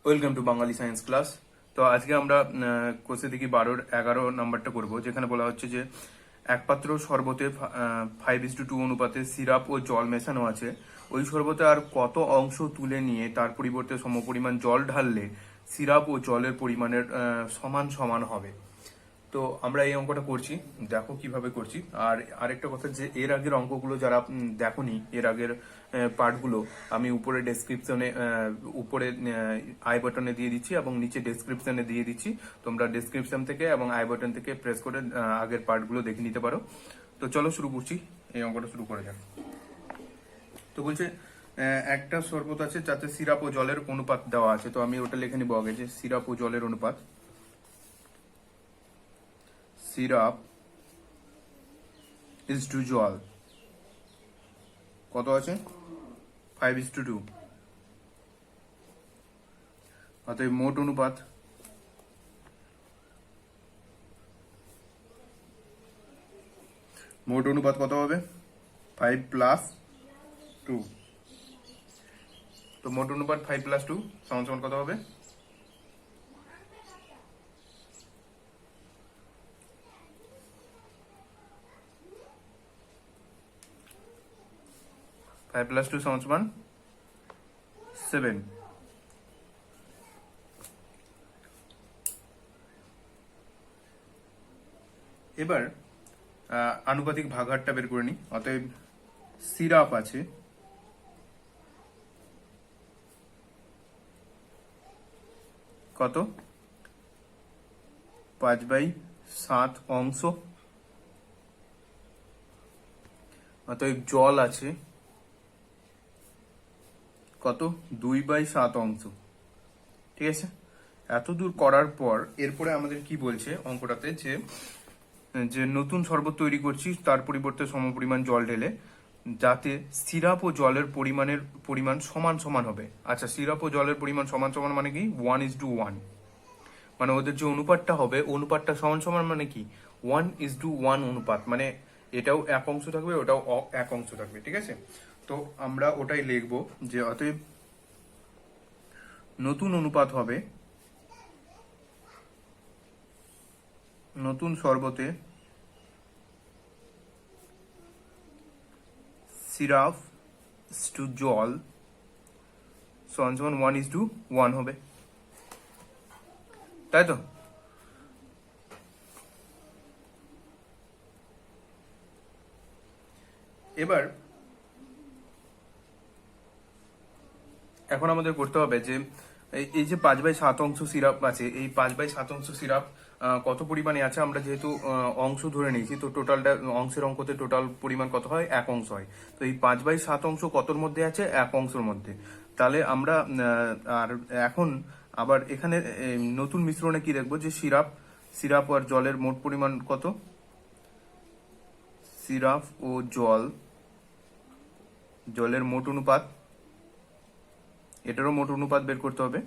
Welcome to Bangali science class. তো আজকে আমরা কোষে দেখি 12-11 নাম্বারটা করব, যেখানে বলা হচ্ছে যে এক পাত্র শরবতে 5:2 অনুপাতে সিরাপ ও জল মেশানো আছে। ওই শরবতে আর কত অংশ তুলে নিয়ে তার পরিবর্তে সমপরিমাণ জল ঢাললে সিরাপ ও জলের পরিমাণের সমান সমান হবে। তো আমরা এই অঙ্কটা করছি, দেখো কিভাবে করছি। আর আরেকটা কথা, যে এর আগের অঙ্কগুলো যারা দেখোনি, এর আগের পার্টগুলো আমি উপরে ডেসক্রিপশনে উপরে আই বাটনে দিয়ে দিচ্ছি এবং নিচে ডেসক্রিপশনে দিয়ে দিচ্ছি। তোমরা ডেসক্রিপশন থেকে এবং আই বাটন থেকে প্রেস করে আগের পার্টগুলো দেখে নিতে পারো। তো চলো শুরু করছি, এই অঙ্কটা শুরু করা যাক। তো বলছে একটা শরবত আছে যাতে সিরাপ ও জলের অনুপাত দেওয়া আছে। তো আমি ওটা লিখে নিবো আগে, যে সিরাপ ও জলের অনুপাত। সিরাপ ইজ টু জল কত আছে? 5:2। অতএব মোট অনুপাত কত হবে? 5+2। তো মোট অনুপাত 5+2 সমান সমান কত হবে? 5+2 সমান সমান 7। এবার আনুপাতিক ভাগাহারটা বের করে নিই। অতএব সিরাপ আছে কত? 5/7 অংশ। অতএব জল আছে কত? 2/7 অংশ। ঠিক আছে, এত দূর করার পর এরপরে আমাদের কি বলছে অঙ্কটাতে, যে নতুন শরবত তৈরি করছি, তার পরিবর্তে সমপরিমাণ জল ঢেলে যাতে সিরাপ ও জলের পরিমাণ সমান সমান হবে। আচ্ছা, সিরাপ ও জলের পরিমাণ সমান সমান মানে কি? 1:1। মানে ওদের যে অনুপাতটা হবে, অনুপাতটা সমান সমান মানে কি? 1:1 অনুপাত। মানে এটাও এক অংশ থাকবে, ওটাও এক অংশ থাকবে। ঠিক আছে, তো আমরা ওটাই লিখবো, যে অতএব নতুন অনুপাত হবে, নতুন শরবতে সিরাপ টু জল সমান সমান 1:1 হবে, তাই তো? এবার এখন আমাদের করতে হবে যে এই যে 5/7 অংশ সিরাপ আছে, এই 5/7 অংশ সিরাপ কত পরিমাণে আছে। আমরা যেহেতু অংশ ধরে নিয়েছি, তো টোটালটা অংশের অঙ্কতে টোটাল পরিমাণ কত হয়? 1 অংশ হয়। তো এই 5/7 অংশ কতর মধ্যে আছে? 1 অংশের মধ্যে। তাহলে আমরা আর এখন আবার এখানে নতুন মিশ্রণে কি দেখবো, যে সিরাপ আর জলের মোট পরিমাণ কত? সিরাপ ও জলের মোট অনুপাত, এটারও মোট অনুপাত বের করতে হবে।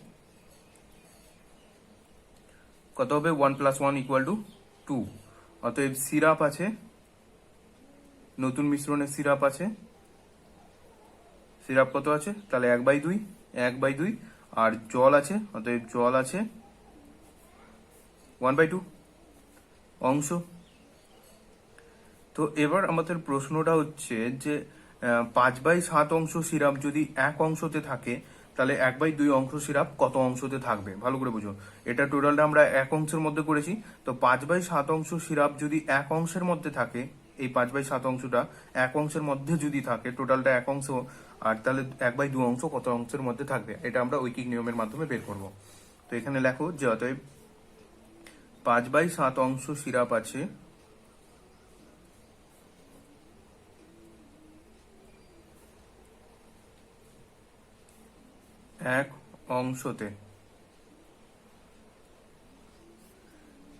কত হবে? 1+1=2। অতএব সিরাপ আছে, নতুন মিশ্রণে সিরাপ আছে, সিরাপ কত আছে? তাহলে 1/2 আর জল আছে, অতএব জল আছে 1/2 অংশ। তো এবার আমাদের প্রশ্নটা হচ্ছে যে 5/7 অংশ সিরাপ যদি 1 অংশতে থাকে, তাহলে 1/2 অংশ সিরাপ কত অংশতে থাকবে? ভালো করে বুঝো, এটা টোটালটা আমরা 1 অংশের মধ্যে করেছি। তো 5/7 অংশ সিরাপ যদি 1 অংশের মধ্যে থাকে, এই 5/7 অংশটা 1 অংশের মধ্যে যদি থাকে, টোটালটা 1 অংশ, আর তাহলে 1/2 অংশ কত অংশের মধ্যে থাকবে? এটা আমরা ঐকিক নিয়মের মাধ্যমে বের করব। তো এখানে লেখো যে অতএব 5/7 অংশ সিরাপ আছে 1 অংশতে।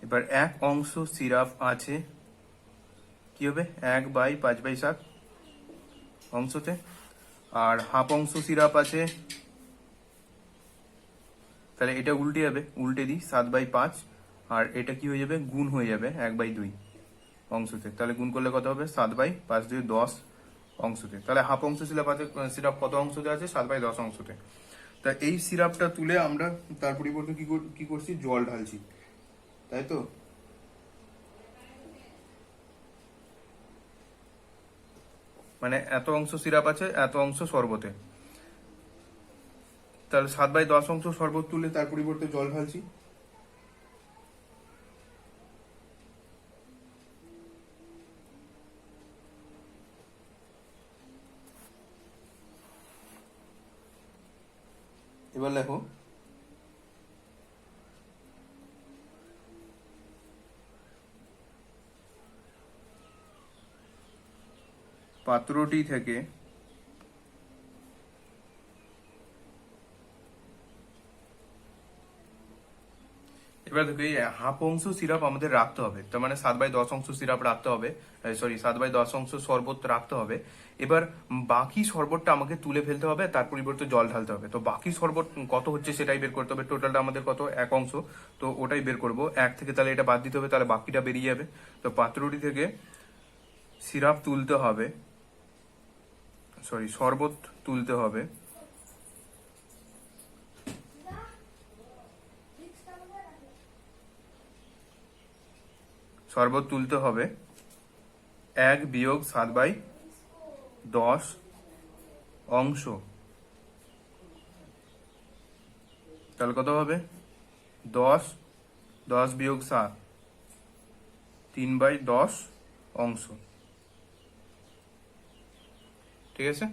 এবার 1 অংশ সিরাপ আছে কি হবে? 1/5/7 অংশতে। আর হাফ অংশ সিরাপ আছে, তাহলে এটা উল্টে যাবে, উল্টে দিই 7/5, আর এটা কি হয়ে যাবে? গুণ হয়ে যাবে 1/2 অংশতে। তাহলে গুণ করলে কত হবে? 7/5×2 10 অংশতে। তাহলে হাফ অংশ সিরাপ আছে, সিরাপ কত অংশতে আছে? 7/10 অংশতে। তো তা এই সিরাপটা তুলে আমরা তার পরিবর্তে কি করছি, জল ঢালছি, তাই তো। মানে এত অংশ সিরাপ আছে, এত অংশ শরবতে, তাহলে 7/10 অংশ শরবত তুলে তার পরিবর্তে জল ঢালছি। এবার লেখো, পাত্রটি থেকে এবার দেখো এই হাফ অংশ সিরাপ আমাদের রাখতে হবে, তার মানে 7/10 অংশ সিরাপ রাখতে হবে, সরি 7/10 অংশ শরবত রাখতে হবে। এবার বাকি শরবতটা আমাকে তুলে ফেলতে হবে, তার পরিবর্তে জল ঢালতে হবে। তো বাকি শরবত কত হচ্ছে সেটাই বের করতে হবে, টোটালটা আমাদের কত, 1 অংশ, তো ওটাই বের করব। 1 থেকে তাহলে এটা বাদ দিতে হবে, তাহলে বাকিটা বেরিয়ে যাবে। তো পাত্রটি থেকে সিরাপ তুলতে হবে, সরি শরবত তুলতে হবে, শরবত তুলতে হবে 1 বিয়োগ 7/10 অংশ, তাহলে কত হবে, 10, 10 বিয়োগ 7, 3/10 অংশ, ঠিক আছে।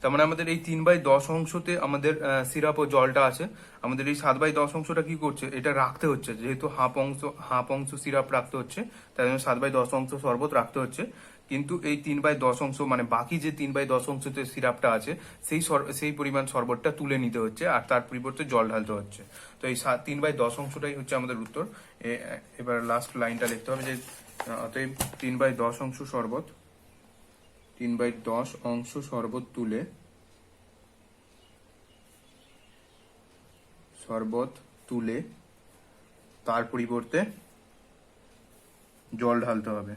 তার মানে আমাদের এই 3/10 অংশতে আমাদের সিরাপ ও জলটা আছে। আমাদের এই 7/10 অংশটা কি করছে, এটা রাখতে হচ্ছে, যেহেতু হাফ অংশ সিরাপ রাখতে হচ্ছে, তাই জন্য 7/10 অংশ শরবত রাখতে হচ্ছে। কিন্তু এই 3/10 অংশ মানে বাকি যে 3/10 অংশতে সিরাপটা আছে, সেই পরিমাণ শরবতটা তুলে নিতে হচ্ছে, আর তার পরিবর্তে জল ঢালতে হচ্ছে। তো এই 3/10 অংশটাই হচ্ছে আমাদের উত্তর। এবার লাস্ট লাইনটা লিখতে হবে যে অতএব 3/10 অংশ শরবত, 3/10 অংশ শরবত তুলে তার পরিবর্তে জল ঢালতে হবে।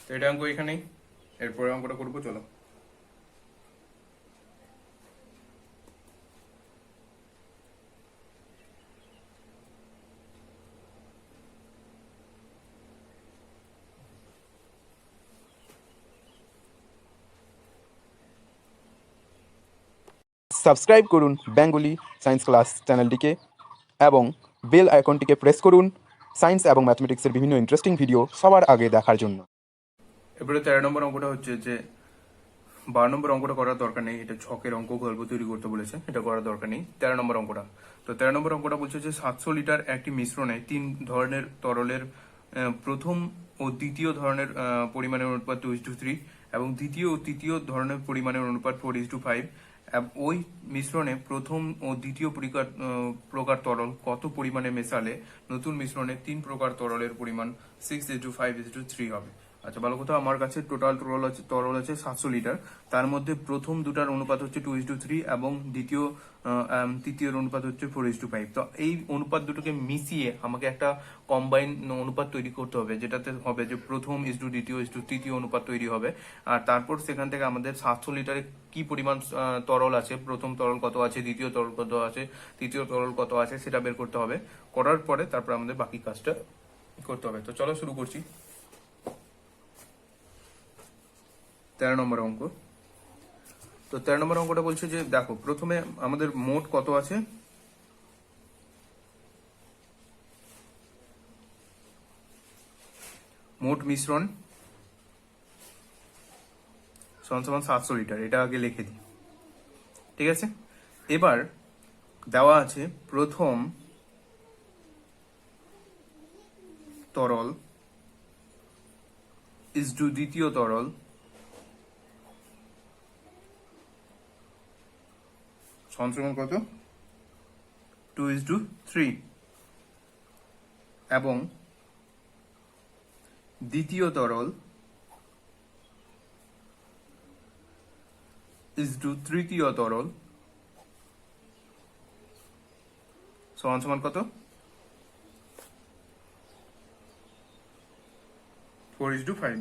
তো এটা অঙ্ক এখানেই, এরপরে অঙ্কটা করবো, চলো। সাবস্ক্রাইব করুন বেঙ্গলি সায়েন্স ক্লাস চ্যানেলটিকে এবং বেল আইকনটিকে প্রেস করুন সায়েন্স এবং ম্যাথমেটিক্সের বিভিন্ন ইন্টারেস্টিং ভিডিও সবার আগে দেখার জন্য। এবারে 13 নম্বর অঙ্কটা হচ্ছে যে 12 নম্বর অঙ্কটা করার দরকার নেই, এটা ছকের অঙ্ক, গল্প তৈরি করতে বলেছে, এটা করার দরকার নেই। 13 নম্বর অঙ্কটা, তো 13 নম্বর অঙ্কটা বলছে যে 700 লিটার একটি মিশ্রণে 3 ধরনের তরলের প্রথম ও দ্বিতীয় ধরনের পরিমাণের অনুপাত 2:3 এবং দ্বিতীয় ও তৃতীয় ধরনের পরিমাণের অনুপাত 4:5। ওই মিশ্রণে প্রথম ও দ্বিতীয় প্রকার তরল কত পরিমাণে মেশালে নতুন মিশ্রণে 3 প্রকার তরলের পরিমাণ 6:5:3 হবে। আচ্ছা, ভালো কথা, আমার কাছে টোটাল তরল আছে 700 লিটার। তার মধ্যে প্রথম দুটার অনুপাত হচ্ছে 2:3 এবং তৃতীয় অনুপাত হচ্ছে 4:5। তো এই অনুপাত দুটোকে মিশিয়ে আমাকে একটা কম্বাইন অনুপাত তৈরি করতে হবে, যেটাতে হবে যে প্রথম ইস্টু দ্বিতীয় ইস্টু তৃতীয় অনুপাত তৈরি হবে। আর তারপর সেখান থেকে আমাদের 700 লিটারে কি পরিমাণ তরল আছে, প্রথম তরল কত আছে, দ্বিতীয় তরল কত আছে, তৃতীয় তরল কত আছে, সেটা বের করতে হবে। করার পরে তারপর আমাদের বাকি কাজটা করতে হবে। তো চলো শুরু করছি। 13 নম্বর অঙ্ক, তো 13 নম্বর অঙ্কটা বলছে যে দেখো প্রথমে আমাদের মোট কত আছে, মোট মিশ্রণ সমান 700 লিটার, এটা আগে লিখে দিই, ঠিক আছে। এবার দেওয়া আছে প্রথম তরল ইস্টু দ্বিতীয় তরল সমান কত, 2:3 এবং দ্বিতীয় তরল ইস্টু তৃতীয় তরল সমান কত, 4:5।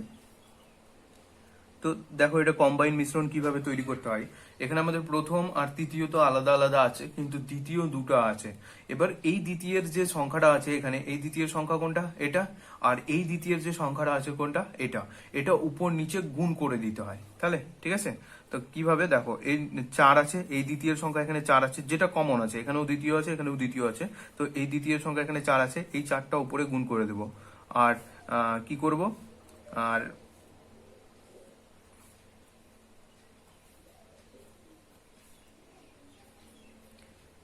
তো দেখো এটা কম্বাইন মিশ্রণ কিভাবে তৈরি করতে হয়। এখানে আমাদের প্রথম আর তৃতীয় তো আলাদা আলাদা আছে, কিন্তু দ্বিতীয় দুটো আছে। এবার এই দ্বিতীয়ের যে সংখ্যাটা আছে এখানে, এই দ্বিতীয় সংখ্যা কোনটা? এটা। আর এই দ্বিতীয়ের যে সংখ্যাটা আছে কোনটা? এটা। এটা উপর নিচে গুণ করে দিতে হয়, তাহলে ঠিক আছে। তো কিভাবে দেখো, এই 4 আছে, এই দ্বিতীয় সংখ্যা এখানে 4 আছে, যেটা কমন আছে, এখানেও দ্বিতীয় আছে, এখানেও দ্বিতীয় আছে। তো এই দ্বিতীয় সংখ্যা এখানে 4 আছে, এই 4টা উপরে গুণ করে দেব। আর কি করব, আর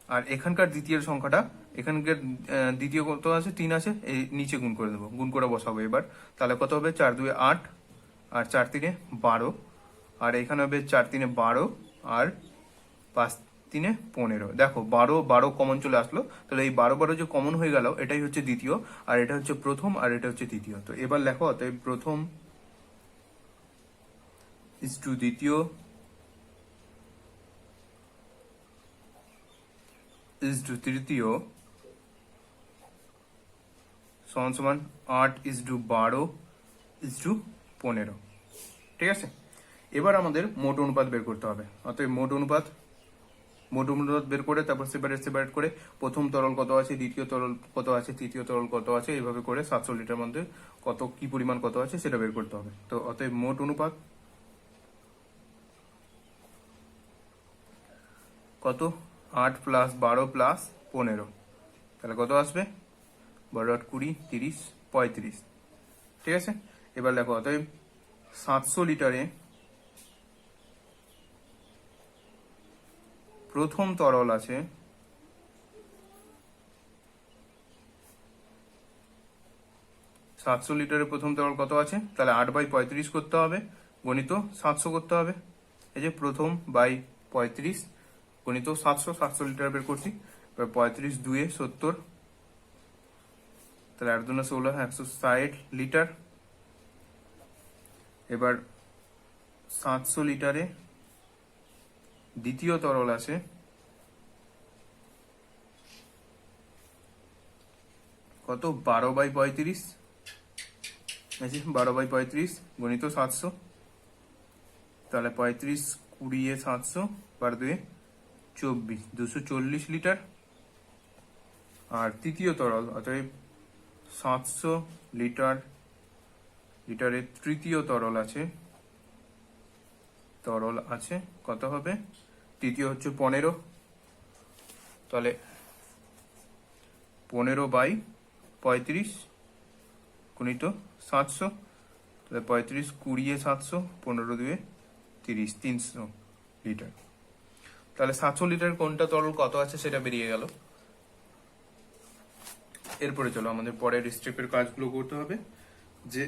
আর এখানকার দ্বিতীয় সংখ্যাটা, এখানকার দ্বিতীয় কত আছে? 3 আছে, এই নিচে গুণ করে দেবো, গুণ করে বসাবো এবার। তাহলে কত হবে? 4 2 8, আর 4 3 12, আর এখানে হবে 4 3 12, আর 5 3 15। দেখো 12 12 কমন চলে আসলো, তাহলে এই 12 12 যে কমন হয়ে গেল, এটাই হচ্ছে দ্বিতীয়, আর এটা হচ্ছে প্রথম, আর এটা হচ্ছে তৃতীয়। তো এবার লেখো, অতএব প্রথম ইজ টু দ্বিতীয় ইজ টু তৃতীয় সমান সমান 8 ইজ টু 12 ইজ টু 15। ঠিক আছে, এবার আমাদের মোট অনুপাত বের করতে হবে। অতএব মোট অনুপাত বের করে তারপর সেপারেট করে প্রথম তরল কত আছে, দ্বিতীয় তরল কত আছে, তৃতীয় তরল কত আছে, এইভাবে করে 700 লিটার মধ্যে কত কি পরিমাণ কত আছে সেটা বের করতে হবে। তো অতএব মোট অনুপাত কত? 8 প্লাস 12 প্লাস 15, তাহলে কত আসবে? 12 8 20 30 35। ঠিক আছে, এবার দেখো, অতএব 700 লিটারে প্রথম তরল আছে 700 লিটারের প্রথম তরল কত আছে? তাহলে 8/35 করতে হবে, গণিত 700 করতে হবে। এই যে প্রথম বাই 35 গণিত 700 লিটার বের করছি। এবার 35 2 70, তাহলে 8 2 16 160 লিটার। এবার 700 লিটারে দ্বিতীয় তরল আছে কত? 12/35, 12/35 গণিত 700, তাহলে 35 20 700 12 2 24 240 লিটার। আর তৃতীয় তরল, অতএব 700 লিটারের তৃতীয় তরল আছে কত হবে? তৃতীয় হচ্ছে 15, তাহলে 15/35 গুণিত 700, তাহলে 35 20 700 15 2 30 300 লিটার। তাহলে 700 লিটার কোনটা তরল কত আছে সেটা বেরিয়ে গেল। এরপরে চলো আমাদের পরের স্টেপের কাজগুলো করতে হবে। যে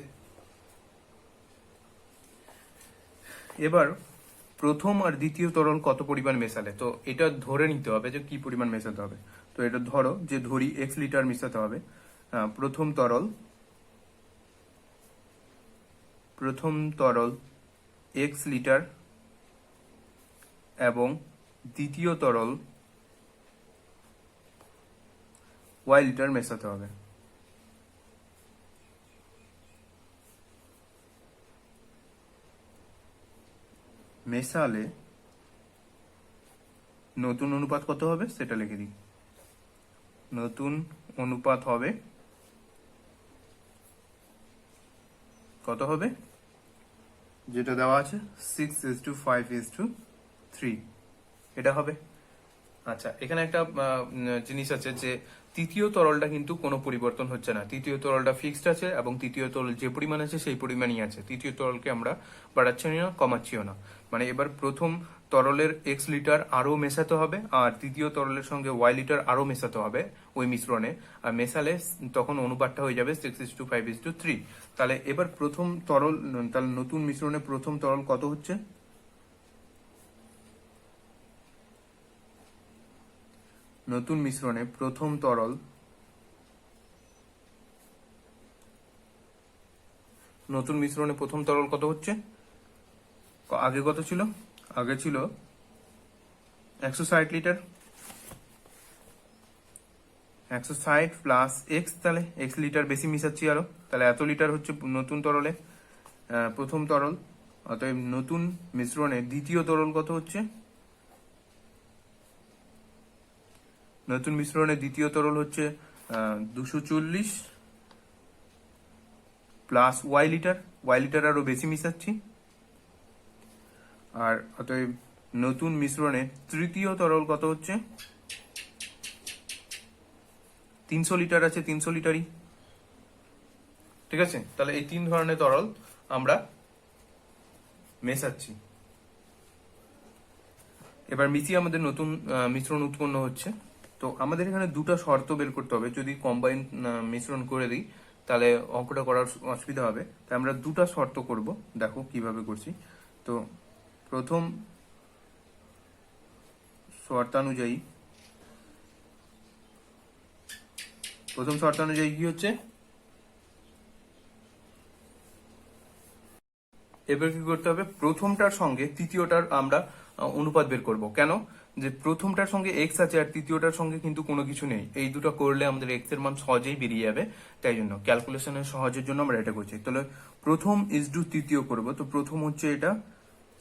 এবার প্রথম আর দ্বিতীয় তরল কত পরিমাণ মেশালে, তো এটা ধরে নিতে হবে যে কি পরিমাণ মেশাতে হবে। তো এটা ধরো যে ধরি x লিটার মেশাতে হবে। প্রথম তরল x লিটার এবং দ্বিতীয় তরল y লিটার মেশাতে হবে। মেশালে নতুন অনুপাত কত হবে সেটা লিখে দিই। নতুন অনুপাত হবে কত হবে? যেটা দেওয়া আছে 6:5:3, এটা হবে। আচ্ছা, এখানে একটা জিনিস আছে যে তৃতীয় তরলটা কিন্তু কোনো পরিবর্তন হচ্ছে না, তৃতীয় তরলটা ফিক্সড আছে, এবং তৃতীয় তরল যে পরিমাণ আছে সেই পরিমাণই আছে। তৃতীয় তরলকে আমরা বাড়াচ্ছিও না কমাচ্ছিও না। মানে এবার প্রথম তরলের x লিটার আরো মেশাতে হবে, আর তৃতীয় তরলের সঙ্গে y লিটার আরো মেশাতে হবে ওই মিশ্রণে। আর মেশালে তখন অনুপাতটা হয়ে যাবে 6:5:3। তাহলে এবার প্রথম তরল, তাহলে নতুন মিশ্রণে প্রথম তরল কত হচ্ছে? নতুন মিশ্রণে প্রথম তরল কত হচ্ছে? আগে কত ছিল? আগে ছিল 160 লিটার। 160 প্লাস এক্স, তাহলে এক্স লিটার বেশি মিশাচ্ছি আরো, তাহলে এত লিটার হচ্ছে নতুন তরলে প্রথম তরল। অতএব নতুন মিশ্রণে দ্বিতীয় তরল কত হচ্ছে? নতুন মিশ্রণে দ্বিতীয় তরল হচ্ছে 240 প্লাস ওয়াই লিটার আরো বেশি মিশাচ্ছি। আর অতএব নতুন মিশ্রণে তৃতীয় তরল কত হচ্ছে? 300 লিটার আছে, 300 লিটারই। ঠিক আছে, তাহলে এই তিন ধরনের তরল আমরা মেশাচ্ছি। এবার মিশিয়ে আমাদের নতুন মিশ্রণ উৎপন্ন হচ্ছে। তো আমাদের এখানে দুটো শর্ত বের করতে হবে। যদি কম্বাইন মিশ্রণ করে দিই তাহলে অঙ্কটা করার অসুবিধা হবে, তাই আমরা দুটো শর্ত করব। দেখো কিভাবে করছি। তো প্রথম শর্তানুযায়ী কি হচ্ছে, এবার কি করতে হবে, প্রথমটার সঙ্গে তৃতীয়টার আমরা অনুপাত বের করব। কেন? যে প্রথমটার সঙ্গে এক্স আছে আর তৃতীয়টার সঙ্গে কিন্তু কোনো কিছু নেই, এই দুটো করলে আমাদের এক্স এর মান সহজেই বেরিয়ে যাবে। তাই জন্য ক্যালকুলেশনের সহজের জন্য আমরা এটা করছি। তাহলে প্রথম ইজডু তৃতীয় করব। তো প্রথম হচ্ছে এটা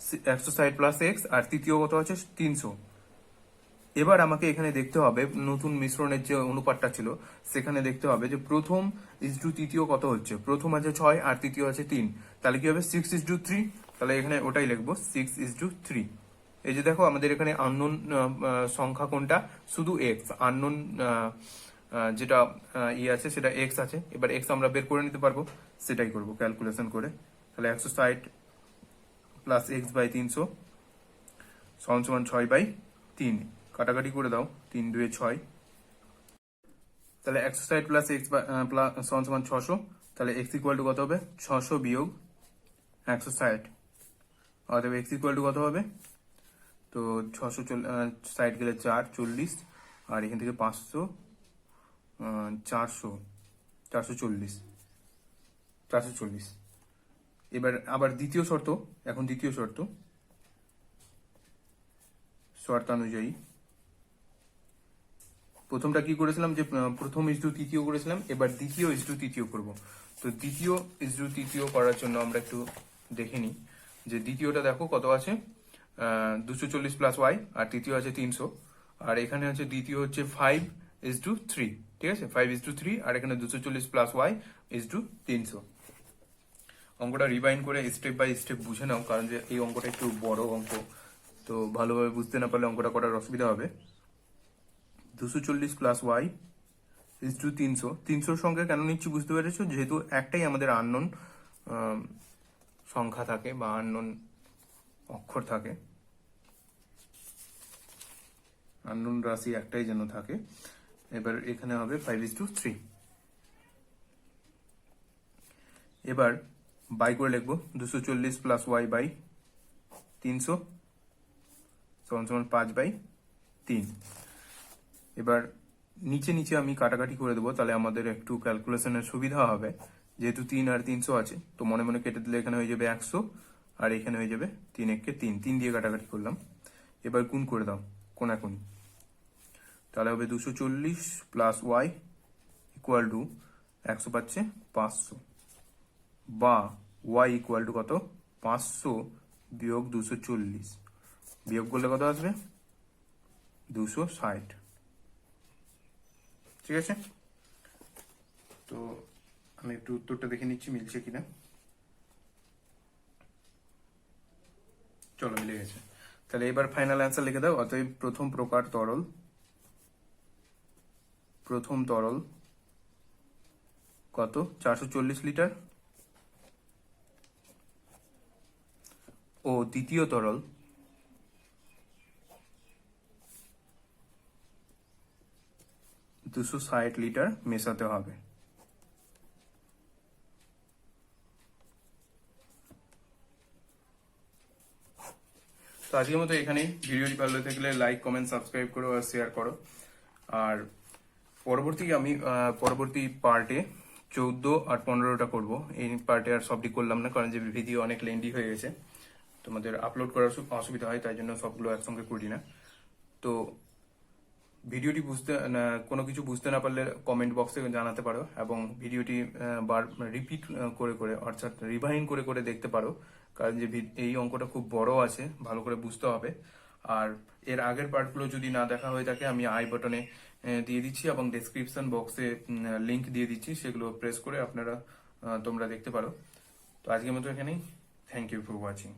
160 প্লাস এক্স, আর তৃতীয় কত আছে 300। এবার আমাকে এখানে দেখতে হবে নতুন মিশ্রণের যে অনুপাতটা ছিল সেখানে দেখতে হবে যে প্রথম ইজডু তৃতীয় কত হচ্ছে। প্রথম আছে 6 আর তৃতীয় আছে 3, তাহলে কি হবে 6:3। তাহলে এখানে ওটাই লিখবো 6:3। এই যে দেখো আমাদের এখানে আননোন সংখ্যা কোনটা, শুধু এক্স। আননোন যেটা আছে সেটা এক্স আছে। এবার এক্স আমরা বের করে নিতে পারবো, সেটাই করব ক্যালকুলেশন করে। তাহলে 160 প্লাস এক্স বাই 300 সমান 6/3। কাটাকাটি করে দাও, 3×2 6। তাহলে 160 প্লাস এক্স সমান 600। তাহলে এক্স ইকুয়াল টু কত হবে? 600 বিয়োগ 160। অতএব এক্স ইকুয়াল টু কত হবে? তো 660 গেলে 4 40, আর এখান থেকে 500 400 440। এবার আবার দ্বিতীয় শর্ত, এখন দ্বিতীয় শর্তানুযায়ী প্রথমটা কি করেছিলাম, যে প্রথম ইজডু তৃতীয় করেছিলাম, এবার দ্বিতীয় ইজডু তৃতীয় করব। তো দ্বিতীয় ইজডু তৃতীয় করার জন্য আমরা একটু দেখে নিই যে দ্বিতীয়টা দেখো কত আছে, 240 প্লাস ওয়াই, আর তৃতীয় আছে 300। আর এখানে হচ্ছে দ্বিতীয় হচ্ছে 5:3। ঠিক আছে, 5:3, আর এখানে 240 প্লাস ওয়াই 300। অঙ্কটা রিভাইন্ড করে স্টেপ বাই স্টেপ বুঝে নাও, কারণ যে এই অঙ্কটা একটু বড় অঙ্ক, তো ভালোভাবে বুঝতে না পারলে অঙ্কটা করার অসুবিধা হবে। 240 প্লাস ওয়াই 300। 300 সঙ্গে কেন নিচ্ছি বুঝতে পেরেছো, যেহেতু একটাই আমাদের আননোন সংখ্যা থাকে বা আননোন অক্ষর থাকে, আননোন রাশি একটাই যেন থাকে। এবার এখানে হবে 5:3। এবার বাই করে লিখবো 240 প্লাস ওয়াই বাই 300 সমান 5/3। এবার নিচে নিচে আমি কাটাকাটি করে দেবো, তাহলে আমাদের একটু ক্যালকুলেশনের সুবিধা হবে। যেহেতু 3 আর 300 আছে, তো মনে মনে কেটে দিলে এখানে হয়ে যাবে 100, আর এখানে হয়ে যাবে 3 একে 3 দিয়ে কাটাকাটি করলাম। এবার গুণ করে দাও কোনাকুনি, তাহলে হবে 240 প্লাস ওয়াই ইকুয়াল টু 100 পাচ্ছে 500, বা ওয়াই ইকুয়াল টু কত, 500 বিয়োগ 240, বিয়োগ করলে কত আসবে 260। ঠিক আছে, তো আমি একটু উত্তরটা দেখে নিচ্ছি মিলছে কিনা। চলো, মিলে গেছে। তাহলে এবার ফাইনাল অ্যান্সার লিখে দাও। অতএব প্রথম তরল কত, 440 লিটার, ও দ্বিতীয় তরল 260 লিটার মেশাতে হবে। তো আজকের মতো এখানেই। ভিডিওটি ভালো থাকলে লাইক, কমেন্ট, সাবস্ক্রাইব করো আর শেয়ার করো। আর পরবর্তী পার্টে 14 আর 15টা করবো। এই পার্টে আর সবটি করলাম না, কারণ যে ভিডিও অনেক লেন্দি হয়ে গেছে, তোমাদের আপলোড করার অসুবিধা হয়, তাই জন্য সবগুলো একসঙ্গে করি না। তো ভিডিওটি কোনো কিছু বুঝতে না পারলে কমেন্ট বক্সে জানাতে পারো, এবং ভিডিওটি রিপিট করে করে অর্থাৎ রিভাইন করে করে দেখতে পারো, কারণ যে এই অঙ্কটা খুব বড় আছে, ভালো করে বুঝতে হবে। আর এর আগের পার্টগুলো যদি না দেখা হয়ে থাকে আমি আই বাটনে দিয়ে দিচ্ছি এবং ডেসক্রিপশন বক্সে লিংক দিয়ে দিচ্ছি, সেগুলো প্রেস করে তোমরা দেখতে পারো। তো আজকের মতো এখানেই, থ্যাংক ইউ ফর ওয়াচিং।